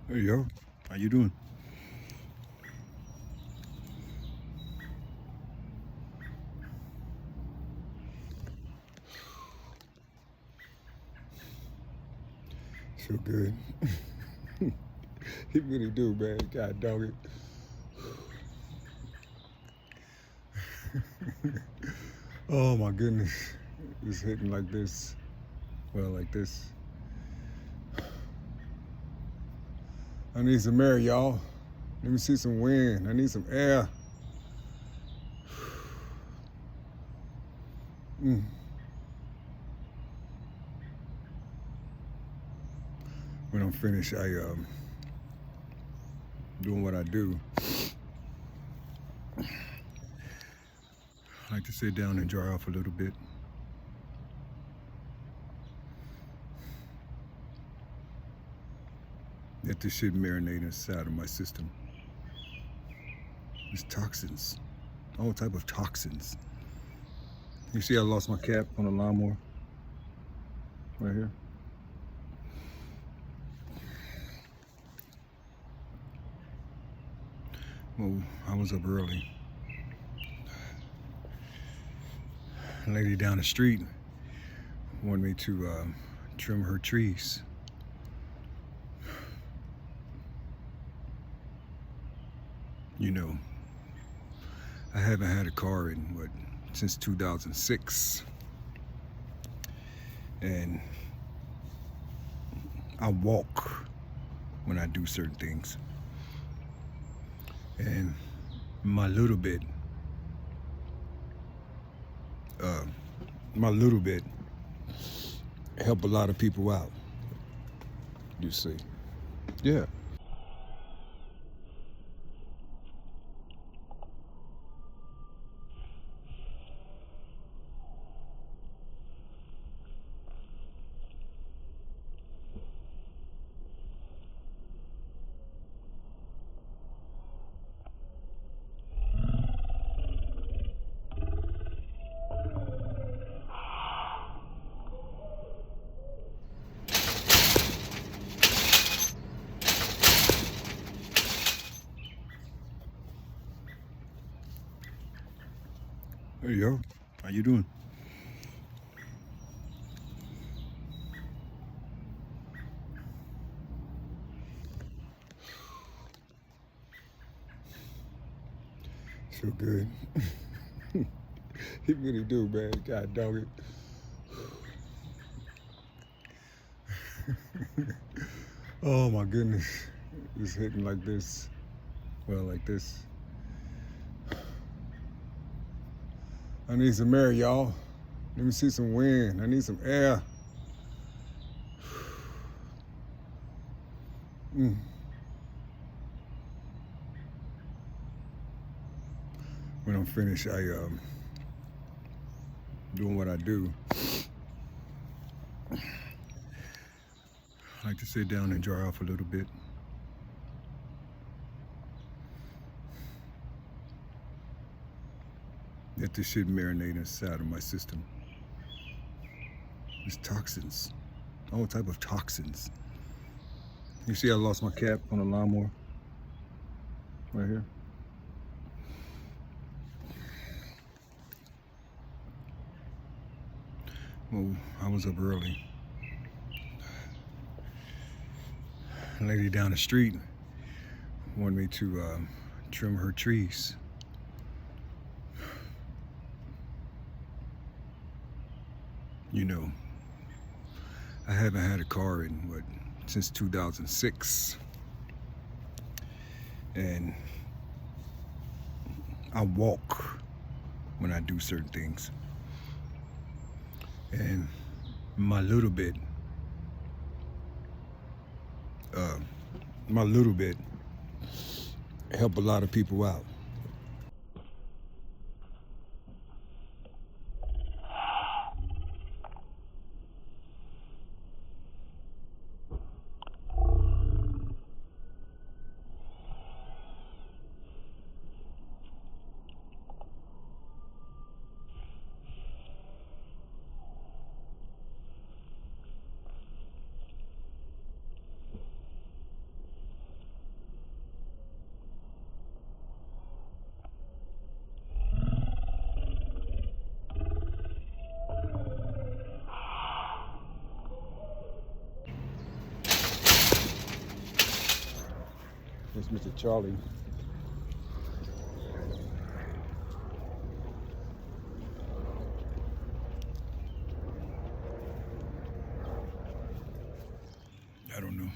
Hey yo, how you doing? So good. He really do, man. God dog it. Oh my goodness. It's hitting like this. Well, like this. I need some air, y'all. Let me see some wind. I need some air. Mm. When I'm finished, I doing what I do. I like to sit down and dry off a little bit. Let this shit marinate inside of my system. It's toxins, all type of toxins. You see, I lost my cap on the lawnmower right here. Well, I was up early. A lady down the street wanted me to trim her trees. You know, I haven't had a car in since 2006, and I walk when I do certain things, and my little bit, uh, my little bit, help a lot of people out. You see, yeah. Hey yo, how you doing? So good. He really do, man. God dog it. Oh my goodness. It's hitting like this. Well, like this. I need some air, y'all. Let me see some wind. I need some air. Mm. When I'm finished, I doing what I do. I like to sit down and dry off a little bit. Let this shit marinate inside of my system. It's toxins, all type of toxins. You see, I lost my cap on the lawnmower right here. Well, I was up early. A lady down the street wanted me to trim her trees. You know, I haven't had a car in since 2006, and I walk when I do certain things, and my little bit, uh, my little bit, help a lot of people out. It's Mr. Charlie. I don't know.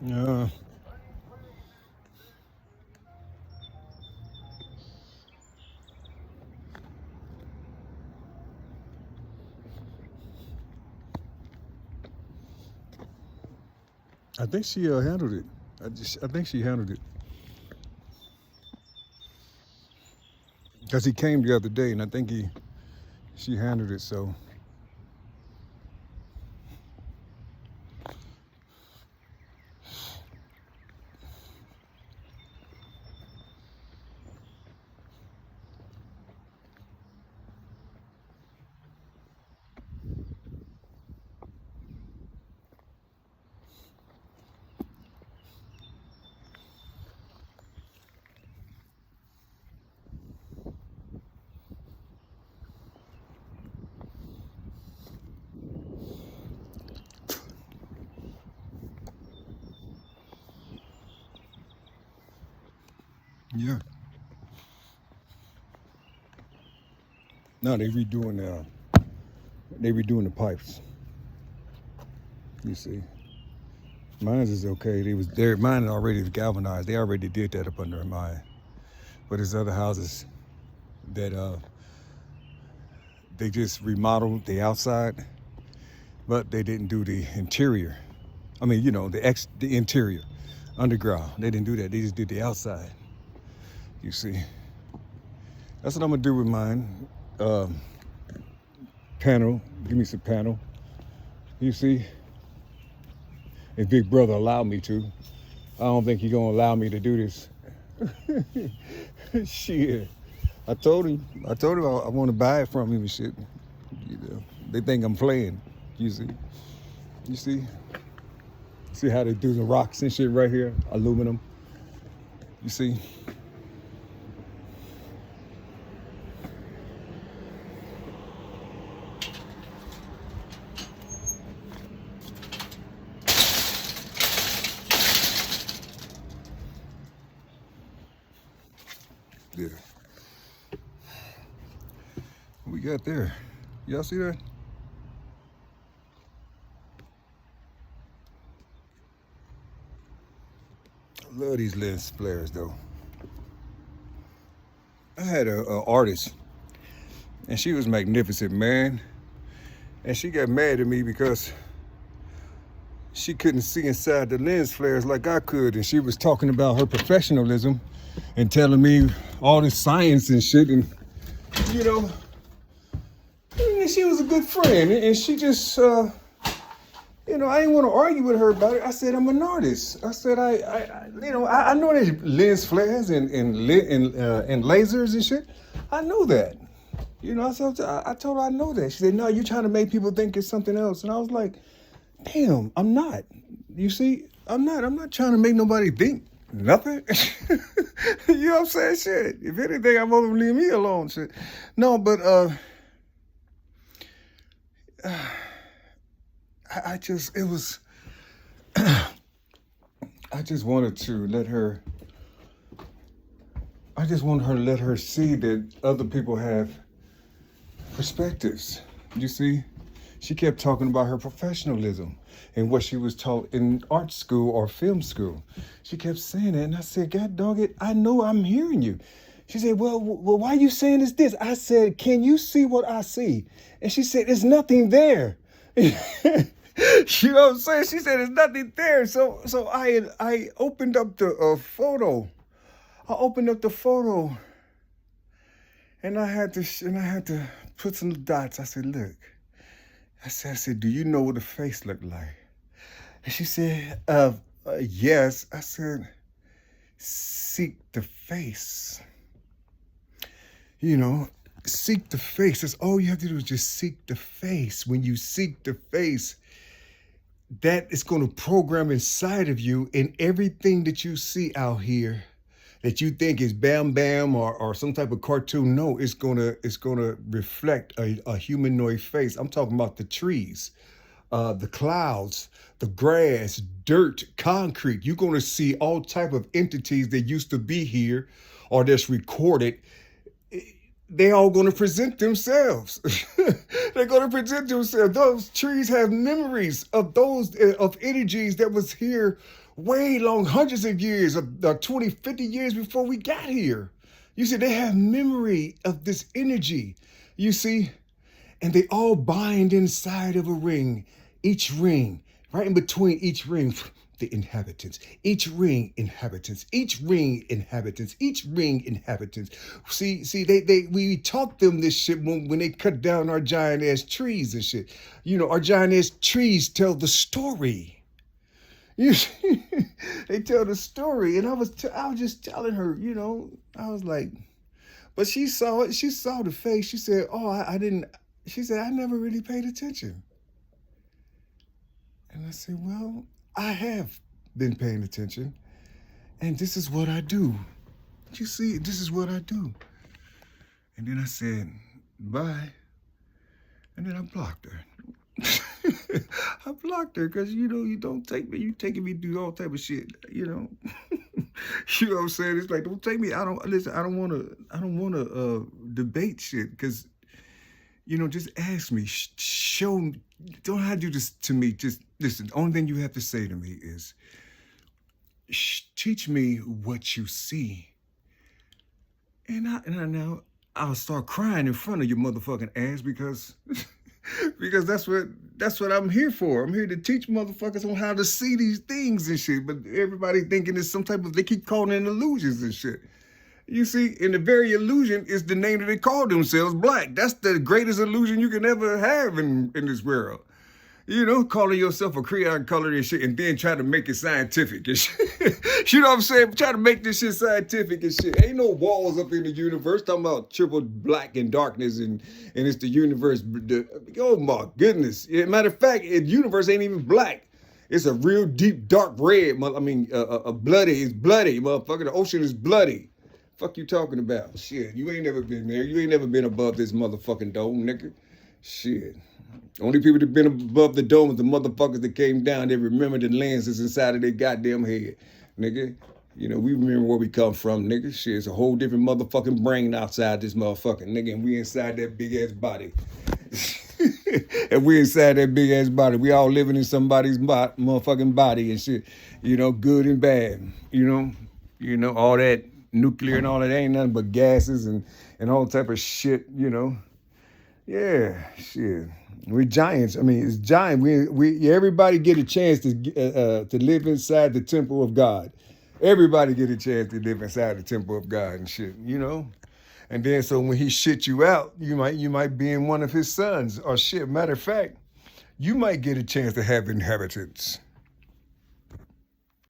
Yeah. I think she handled it. I think she handled it because he came the other day, and I think she handled it. So yeah. No, they redoing the pipes. You see, mine's is okay. Mine already galvanized. They already did that up under mine. But there's other houses that they just remodeled the outside, but they didn't do the interior. I mean, the interior, underground. They didn't do that. They just did the outside. You see, that's what I'm gonna do with mine. Panel. Give me some panel. You see, if Big Brother allowed me to, I don't think he's gonna allow me to do this. Shit. I told him I want to buy it from him and shit. They think I'm playing. You see how they do the rocks and shit right here, aluminum. You see. Yeah. What we got there? Y'all see that? I love these lens flares though. I had a artist, and she was magnificent, man. And she got mad at me because she couldn't see inside the lens flares like I could, and she was talking about her professionalism and telling me all this science and shit, and she was a good friend, and she just I didn't want to argue with her about it. I said, I'm an artist. I said, I know there's lens flares and lasers and shit. I know that. I told her I know that. She said, no, you're trying to make people think it's something else. And I was like, damn, I'm not. You see, I'm not trying to make nobody think nothing. You know what I'm saying? Shit. If anything, I'm gonna leave me alone. Shit. No, but I just wanted to let her. I just wanted her to let her see that other people have perspectives. You see, she kept talking about her professionalism and what she was taught in art school or film school. She kept saying that, and I said, God dog it, I know I'm hearing you. She said, well, why are you saying it's this? I said, can you see what I see? And she said, there's nothing there. You know what I'm saying? She said, there's nothing there. So I opened up the photo. I opened up the photo, And I had to put some dots. I said, look, I said, do you know what a face looked like? And she said, yes. I said, seek the face. You know, seek the face. That's all you have to do is just seek the face. When you seek the face, that is going to program inside of you, and everything that you see out here that you think is Bam Bam or some type of cartoon, no, it's gonna reflect a humanoid face. I'm talking about the trees, the clouds, the grass, dirt, concrete. You're gonna see all type of entities that used to be here or that's recorded. They all going to present themselves. They're going to present themselves. Those trees have memories of those of energies that was here way long, hundreds of years, 20, 50 years before we got here. You see, they have memory of this energy, you see, and they all bind inside of a ring, each ring, right in between each ring, the inhabitants, each ring inhabitants, each ring inhabitants, each ring inhabitants. See, we taught them this shit when they cut down our giant ass trees and shit. You know, our giant ass trees tell the story. You see, they tell the story, and I was just telling her, you know, I was like, but she saw it. She saw the face. She said, "Oh, I didn't." She said, "I never really paid attention." And I said, "Well, I have been paying attention, and this is what I do. You see, this is what I do." And then I said, "Bye." And then I blocked her. I blocked her because, you know, you don't take me. You taking me through all type of shit, you know. You know what I'm saying? It's like, don't take me. I don't want to debate shit because, you know, just ask me, show me. Don't have to do this to me. Just listen. The only thing you have to say to me is, teach me what you see. And now I'll start crying in front of your motherfucking ass because because that's what I'm here for. I'm here to teach motherfuckers on how to see these things and shit. But everybody thinking it's some type of, they keep calling it illusions and shit. You see, and the very illusion is the name that they call themselves, black. That's the greatest illusion you can ever have in this world. You know, calling yourself a creon color and shit, and then try to make it scientific and shit. You know what I'm saying? Try to make this shit scientific and shit. Ain't no walls up in the universe. Talking about triple black and darkness and it's the universe. Oh my goodness. Matter of fact, the universe ain't even black. It's a real deep dark red. I mean, bloody. It's bloody, motherfucker. The ocean is bloody. Fuck you talking about? Shit, you ain't never been there. You ain't never been above this motherfucking dome, nigga. Shit. Only people that been above the dome is the motherfuckers that came down. They remember the lenses inside of their goddamn head, nigga. You know, we remember where we come from, nigga. Shit, it's a whole different motherfucking brain outside this motherfucking nigga, and we inside that big ass body. And we inside that big ass body. We all living in somebody's motherfucking body and shit. You know, good and bad. You know, all that nuclear and all that ain't nothing but gases and all type of shit. You know, yeah, shit. We're giants. I mean, it's giant. We everybody get a chance to live inside the temple of God. Everybody get a chance to live inside the temple of God and shit, you know? And then so when he shit you out, you might be in one of his sons or shit. Matter of fact, you might get a chance to have inheritance.